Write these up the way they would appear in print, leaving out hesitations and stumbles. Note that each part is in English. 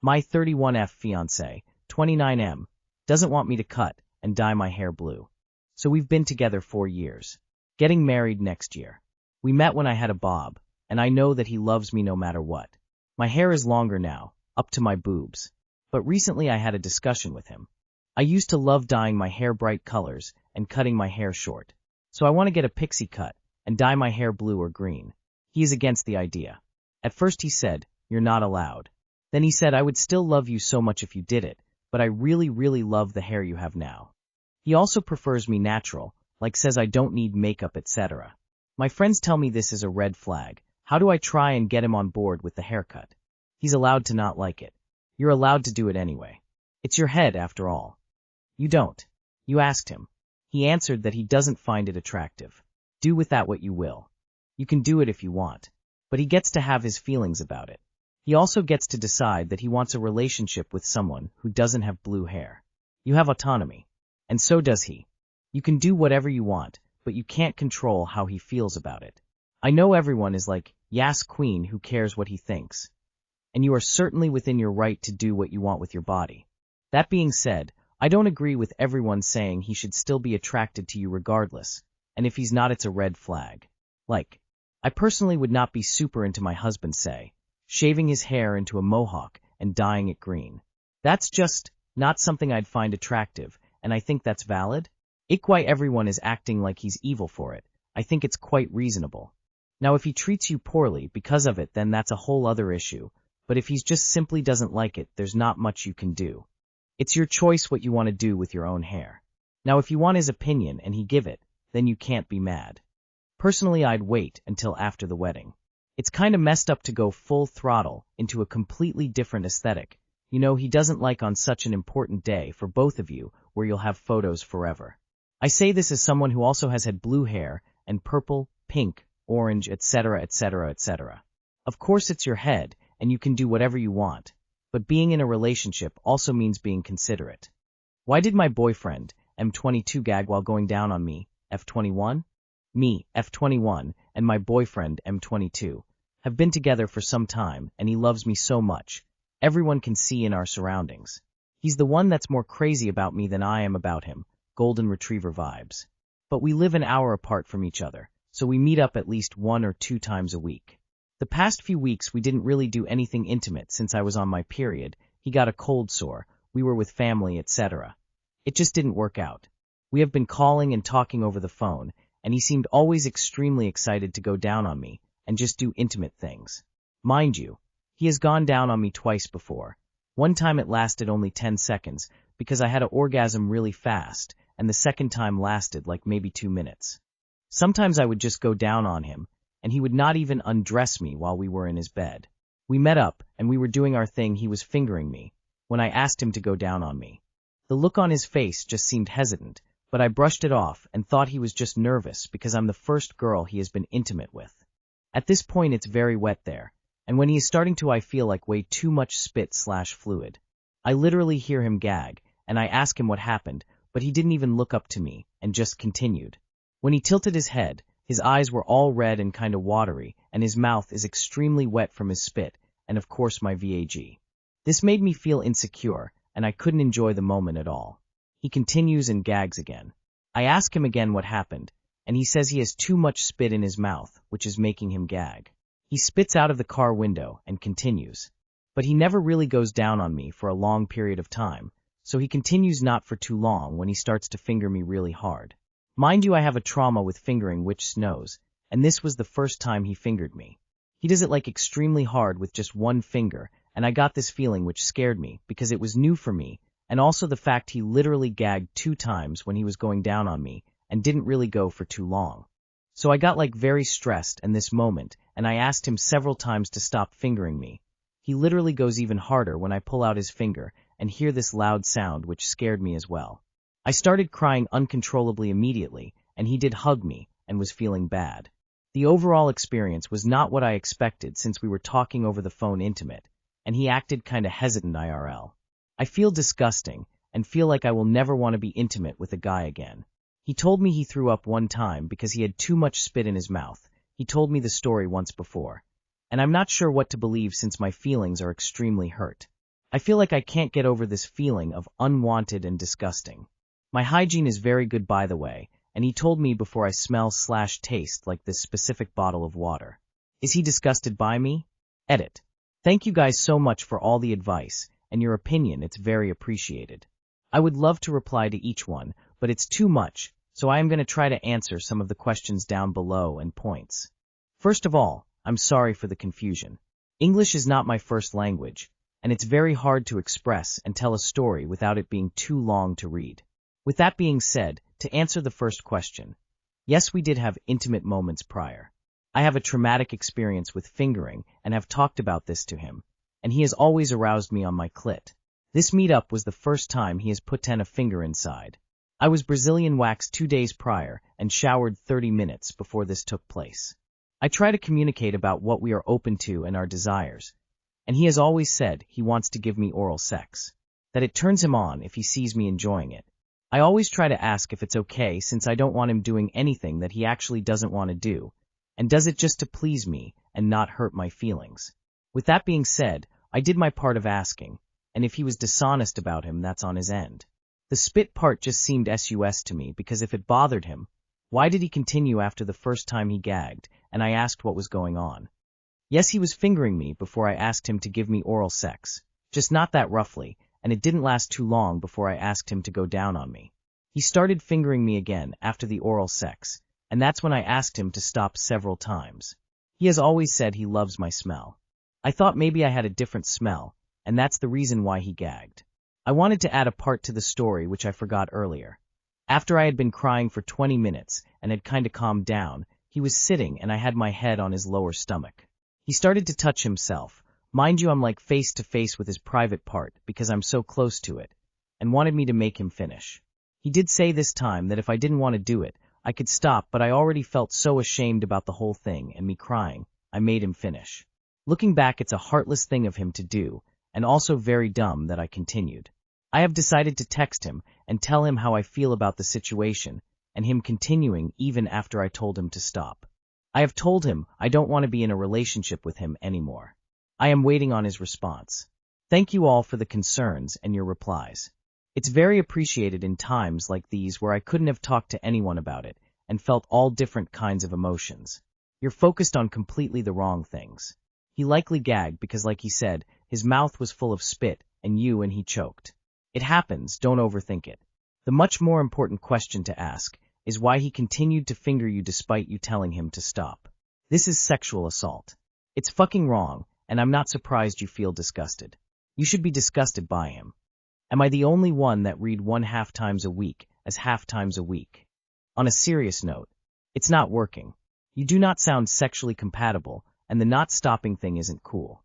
My 31F fiance, 29M, doesn't want me to cut and dye my hair blue. So we've been together 4 years. Getting married next year. We met when I had a bob, and I know that he loves me no matter what. My hair is longer now, up to my boobs. But recently I had a discussion with him. I used to love dyeing my hair bright colors and cutting my hair short. So I want to get a pixie cut and dye my hair blue or green. He is against the idea. At first he said, "You're not allowed." Then he said, "I would still love you so much if you did it, but I really, really love the hair you have now." He also prefers me natural, like says I don't need makeup, etc. My friends tell me this is a red flag. How do I try and get him on board with the haircut? He's allowed to not like it. You're allowed to do it anyway. It's your head after all. You don't. You asked him. He answered that he doesn't find it attractive. Do with that what you will. You can do it if you want. But he gets to have his feelings about it. He also gets to decide that he wants a relationship with someone who doesn't have blue hair. You have autonomy. And so does he. You can do whatever you want, but you can't control how he feels about it. I know everyone is like, "Yas queen, who cares what he thinks?" And you are certainly within your right to do what you want with your body. That being said, I don't agree with everyone saying he should still be attracted to you regardless, and if he's not, it's a red flag. Like, I personally would not be super into my husband, say, shaving his hair into a mohawk and dyeing it green. That's just not something I'd find attractive, and I think that's valid. Why everyone is acting like he's evil for it. I think it's quite reasonable. Now if he treats you poorly because of it, then that's a whole other issue, but if he's just simply doesn't like it, there's not much you can do. It's your choice what you want to do with your own hair. Now if you want his opinion and he give it, then you can't be mad. Personally, I'd wait until after the wedding. It's kinda messed up to go full throttle into a completely different aesthetic. You know, he doesn't like on such an important day for both of you where you'll have photos forever. I say this as someone who also has had blue hair and purple, pink, orange, etc., etc., etc. Of course it's your head and you can do whatever you want, but being in a relationship also means being considerate. Why did my boyfriend, M22, gag while going down on me, F21? Me, F21, and my boyfriend, M22, have been together for some time and he loves me so much. Everyone can see in our surroundings. He's the one that's more crazy about me than I am about him, golden retriever vibes. But we live an hour apart from each other, so we meet up at least 1 or 2 times a week. The past few weeks we didn't really do anything intimate since I was on my period. He got a cold sore, we were with family, etc. It just didn't work out. We have been calling and talking over the phone, and he seemed always extremely excited to go down on me and just do intimate things. Mind you, he has gone down on me twice before. One time it lasted only 10 seconds because I had an orgasm really fast, and the second time lasted like maybe 2 minutes. Sometimes I would just go down on him, and he would not even undress me while we were in his bed. We met up, and we were doing our thing. He was fingering me when I asked him to go down on me. The look on his face just seemed hesitant, but I brushed it off and thought he was just nervous because I'm the first girl he has been intimate with. At this point it's very wet there, and when he is starting to, I feel like way too much spit/fluid. I literally hear him gag, and I ask him what happened, but he didn't even look up to me and just continued. When he tilted his head, his eyes were all red and kinda watery, and his mouth is extremely wet from his spit, and of course my vag. This made me feel insecure, and I couldn't enjoy the moment at all. He continues and gags again. I ask him again what happened, and he says he has too much spit in his mouth, which is making him gag. He spits out of the car window and continues. But he never really goes down on me for a long period of time, so he continues not for too long when he starts to finger me really hard. Mind you, I have a trauma with fingering which snows, and this was the first time he fingered me. He does it like extremely hard with just one finger, and I got this feeling which scared me because it was new for me, and also the fact he literally gagged 2 times when he was going down on me and didn't really go for too long. So I got like very stressed in this moment, and I asked him several times to stop fingering me. He literally goes even harder when I pull out his finger and hear this loud sound which scared me as well. I started crying uncontrollably immediately, and he did hug me and was feeling bad. The overall experience was not what I expected since we were talking over the phone intimate, and he acted kinda hesitant IRL. I feel disgusting and feel like I will never want to be intimate with a guy again. He told me he threw up one time because he had too much spit in his mouth. He told me the story once before, and I'm not sure what to believe since my feelings are extremely hurt. I feel like I can't get over this feeling of unwanted and disgusting. My hygiene is very good, by the way, and he told me before I smell/taste like this specific bottle of water. Is he disgusted by me? Edit. Thank you guys so much for all the advice and your opinion, it's very appreciated. I would love to reply to each one, but it's too much, so I am going to try to answer some of the questions down below and points. First of all, I'm sorry for the confusion. English is not my first language, and it's very hard to express and tell a story without it being too long to read. With that being said, to answer the first question, yes, we did have intimate moments prior. I have a traumatic experience with fingering and have talked about this to him, and he has always aroused me on my clit. This meetup was the first time he has put a finger inside. I was Brazilian waxed 2 days prior and showered 30 minutes before this took place. I try to communicate about what we are open to and our desires, and he has always said he wants to give me oral sex, that it turns him on if he sees me enjoying it. I always try to ask if it's okay since I don't want him doing anything that he actually doesn't want to do, and does it just to please me and not hurt my feelings. With that being said, I did my part of asking, and if he was dishonest about him, that's on his end. The spit part just seemed sus to me because if it bothered him, why did he continue after the first time he gagged, and I asked what was going on? Yes, he was fingering me before I asked him to give me oral sex, just not that roughly, and it didn't last too long before I asked him to go down on me. He started fingering me again after the oral sex, and that's when I asked him to stop several times. He has always said he loves my smell. I thought maybe I had a different smell, and that's the reason why he gagged. I wanted to add a part to the story which I forgot earlier. After I had been crying for 20 minutes and had kinda calmed down, he was sitting and I had my head on his lower stomach. He started to touch himself. Mind you, I'm like face to face with his private part because I'm so close to it, and wanted me to make him finish. He did say this time that if I didn't want to do it, I could stop, but I already felt so ashamed about the whole thing and me crying, I made him finish. Looking back, it's a heartless thing of him to do, and also very dumb that I continued. I have decided to text him and tell him how I feel about the situation, and him continuing even after I told him to stop. I have told him I don't want to be in a relationship with him anymore. I am waiting on his response. Thank you all for the concerns and your replies. It's very appreciated in times like these where I couldn't have talked to anyone about it and felt all different kinds of emotions. You're focused on completely the wrong things. He likely gagged because, like he said, his mouth was full of spit and he choked. It happens, don't overthink it. The much more important question to ask is why he continued to finger you despite you telling him to stop. This is sexual assault. It's fucking wrong, and I'm not surprised you feel disgusted. You should be disgusted by him. Am I the only one that read 1/2 times a week as half times a week? On a serious note, it's not working. You do not sound sexually compatible, and the not stopping thing isn't cool.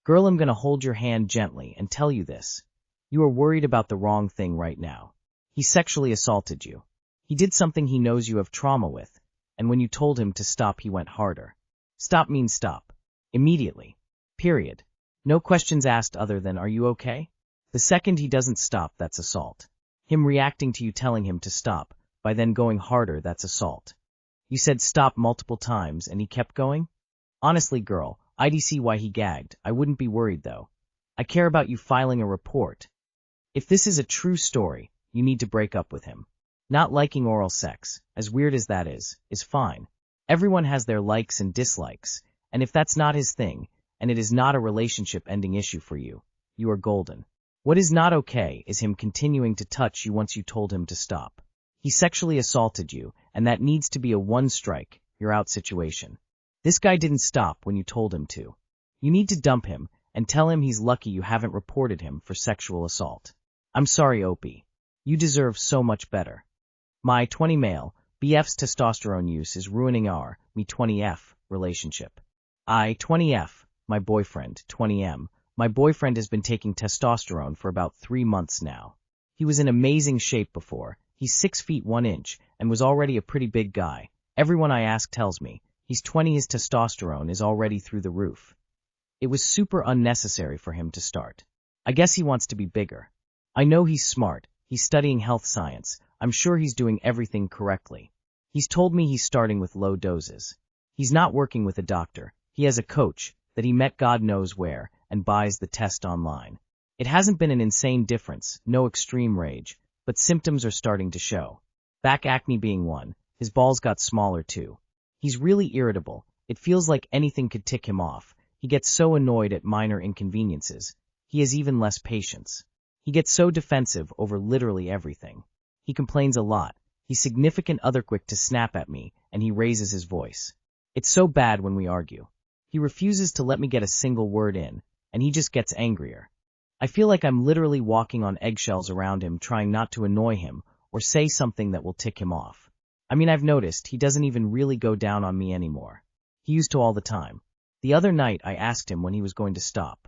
Girl, I'm gonna hold your hand gently and tell you this. You are worried about the wrong thing right now. He sexually assaulted you. He did something he knows you have trauma with, and when you told him to stop, he went harder. Stop means stop. Immediately. Period. No questions asked other than, are you okay? The second he doesn't stop, that's assault. Him reacting to you telling him to stop, by then going harder, that's assault. You said stop multiple times and he kept going? Honestly, girl, I'd see why he gagged. I wouldn't be worried though. I care about you filing a report. If this is a true story, you need to break up with him. Not liking oral sex, as weird as that is fine. Everyone has their likes and dislikes, and if that's not his thing, and it is not a relationship-ending issue for you, you are golden. What is not okay is him continuing to touch you once you told him to stop. He sexually assaulted you, and that needs to be a one-strike, you're out situation. This guy didn't stop when you told him to. You need to dump him and tell him he's lucky you haven't reported him for sexual assault. I'm sorry, Opie. You deserve so much better. My 20 male, BF's testosterone use is ruining our, me 20F, relationship. I, 20F, my boyfriend, 20M. My boyfriend has been taking testosterone for about 3 months now. He was in amazing shape before. He's 6 feet 1 inch and was already a pretty big guy. Everyone I ask tells me, he's 20, his testosterone is already through the roof. It was super unnecessary for him to start. I guess he wants to be bigger. I know he's smart. He's studying health science. I'm sure he's doing everything correctly. He's told me he's starting with low doses. He's not working with a doctor. He has a coach that he met God knows where and buys the test online. It hasn't been an insane difference, no extreme rage, but symptoms are starting to show. Back acne being one, his balls got smaller too. He's really irritable, it feels like anything could tick him off. He gets so annoyed at minor inconveniences. He has even less patience. He gets so defensive over literally everything. He complains a lot. He's significant other quick to snap at me, and he raises his voice. It's so bad when we argue. He refuses to let me get a single word in, and he just gets angrier. I feel like I'm literally walking on eggshells around him, trying not to annoy him or say something that will tick him off. I mean, I've noticed he doesn't even really go down on me anymore. He used to all the time. The other night I asked him when he was going to stop.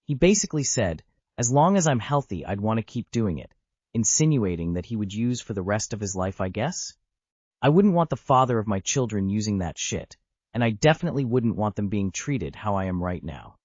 He basically said, as long as I'm healthy, I'd want to keep doing it, insinuating that he would use for the rest of his life, I guess? I wouldn't want the father of my children using that shit, and I definitely wouldn't want them being treated how I am right now.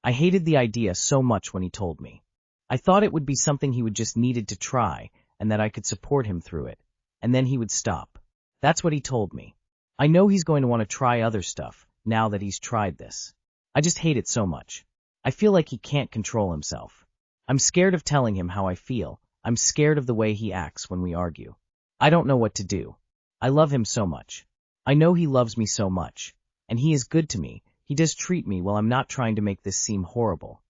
I hated the idea so much when he told me. I thought it would be something he would just needed to try, and that I could support him through it, and then he would stop. That's what he told me. I know he's going to want to try other stuff, now that he's tried this. I just hate it so much. I feel like he can't control himself. I'm scared of telling him how I feel. I'm scared of the way he acts when we argue. I don't know what to do. I love him so much. I know he loves me so much. And he is good to me. He does treat me well. I'm not trying to make this seem horrible.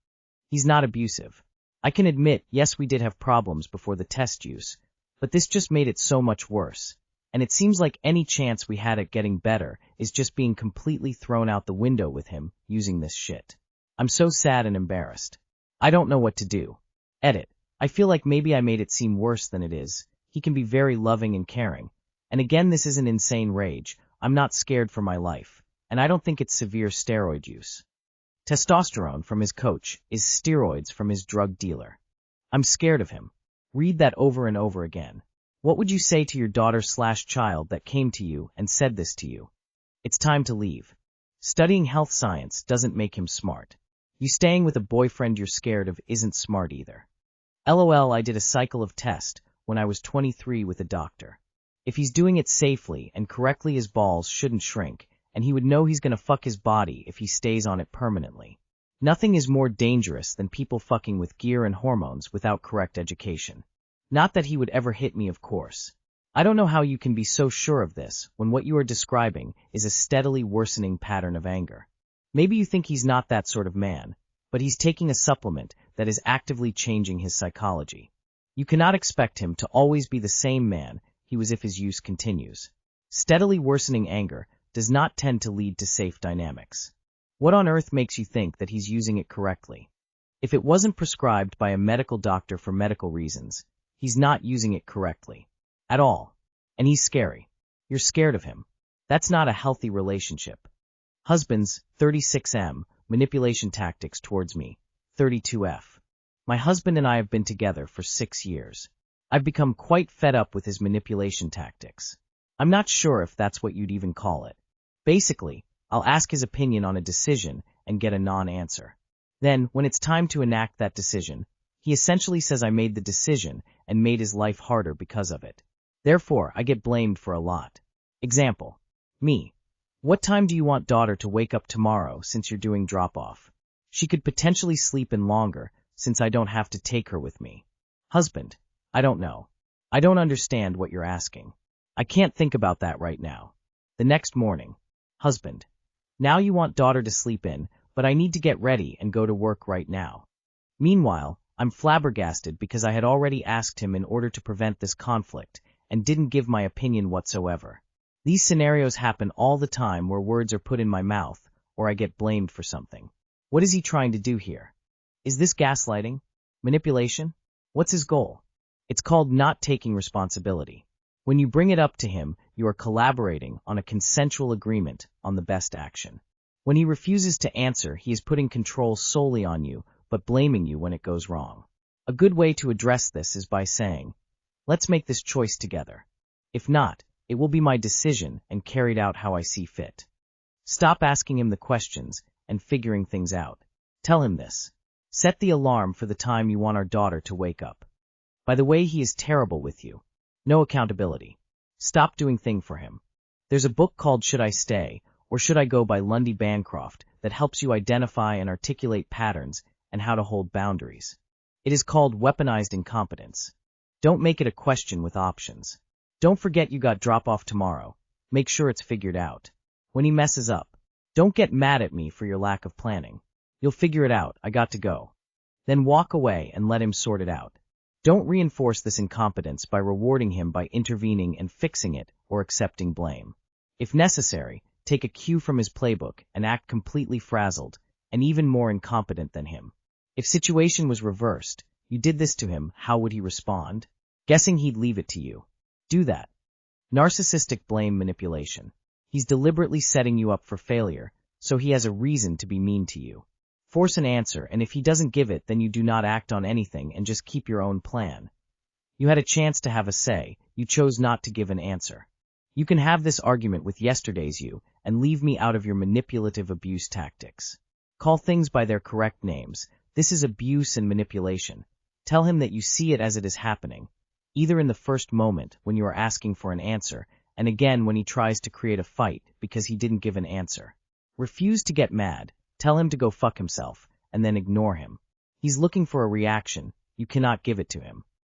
He's not abusive. I can admit, yes, we did have problems before the test use, but this just made it so much worse. And it seems like any chance we had at getting better is just being completely thrown out the window with him using this shit. I'm so sad and embarrassed. I don't know what to do. Edit. I feel like maybe I made it seem worse than it is. He can be very loving and caring. And again, this isn't insane rage. I'm not scared for my life. And I don't think it's severe steroid use. Testosterone from his coach is steroids from his drug dealer. I'm scared of him. Read that over and over again. What would you say to your daughter/child that came to you and said this to you? It's time to leave. Studying health science doesn't make him smart. You staying with a boyfriend you're scared of isn't smart either. LOL, I did a cycle of test when I was 23 with a doctor. If he's doing it safely and correctly, his balls shouldn't shrink, and he would know he's gonna fuck his body if he stays on it permanently. Nothing is more dangerous than people fucking with gear and hormones without correct education. Not that he would ever hit me, of course. I don't know how you can be so sure of this when what you are describing is a steadily worsening pattern of anger. Maybe you think he's not that sort of man, but he's taking a supplement that is actively changing his psychology. You cannot expect him to always be the same man he was if his use continues. Steadily worsening anger does not tend to lead to safe dynamics. What on earth makes you think that he's using it correctly? If it wasn't prescribed by a medical doctor for medical reasons, he's not using it correctly. At all. And he's scary. You're scared of him. That's not a healthy relationship. Husbands, 36M, manipulation tactics towards me, 32F. My husband and I have been together for 6 years. I've become quite fed up with his manipulation tactics. I'm not sure if that's what you'd even call it. Basically, I'll ask his opinion on a decision and get a non-answer. Then, when it's time to enact that decision, he essentially says I made the decision and made his life harder because of it. Therefore, I get blamed for a lot. Example. Me. What time do you want daughter to wake up tomorrow since you're doing drop-off? She could potentially sleep in longer since I don't have to take her with me. Husband. I don't know. I don't understand what you're asking. I can't think about that right now. The next morning. Husband. Now you want daughter to sleep in, but I need to get ready and go to work right now. Meanwhile, I'm flabbergasted because I had already asked him in order to prevent this conflict and didn't give my opinion whatsoever. These scenarios happen all the time where words are put in my mouth or I get blamed for something. What is he trying to do here? Is this gaslighting? Manipulation? What's his goal? It's called not taking responsibility. When you bring it up to him, you are collaborating on a consensual agreement on the best action. When he refuses to answer, he is putting control solely on you, but blaming you when it goes wrong. A good way to address this is by saying, let's make this choice together. If not, it will be my decision and carried out how I see fit. Stop asking him the questions and figuring things out. Tell him this. Set the alarm for the time you want our daughter to wake up. By the way, he is terrible with you. No accountability. Stop doing thing for him. There's a book called Should I Stay or Should I Go by Lundy Bancroft that helps you identify and articulate patterns and how to hold boundaries. It is called weaponized incompetence. Don't make it a question with options. Don't forget you got drop-off tomorrow. Make sure it's figured out. When he messes up, don't get mad at me for your lack of planning. You'll figure it out, I got to go. Then walk away and let him sort it out. Don't reinforce this incompetence by rewarding him by intervening and fixing it or accepting blame. If necessary, take a cue from his playbook and act completely frazzled and even more incompetent than him. If situation was reversed, you did this to him, how would he respond? Guessing he'd leave it to you. Do that. Narcissistic blame manipulation. He's deliberately setting you up for failure, so he has a reason to be mean to you. Force an answer, and if he doesn't give it, then you do not act on anything and just keep your own plan. You had a chance to have a say, you chose not to give an answer. You can have this argument with yesterday's you and leave me out of your manipulative abuse tactics. Call things by their correct names. This is abuse and manipulation. Tell him that you see it as it is happening, either in the first moment when you are asking for an answer, and again when he tries to create a fight because he didn't give an answer. Refuse to get mad, tell him to go fuck himself, and then ignore him. He's looking for a reaction, you cannot give it to him.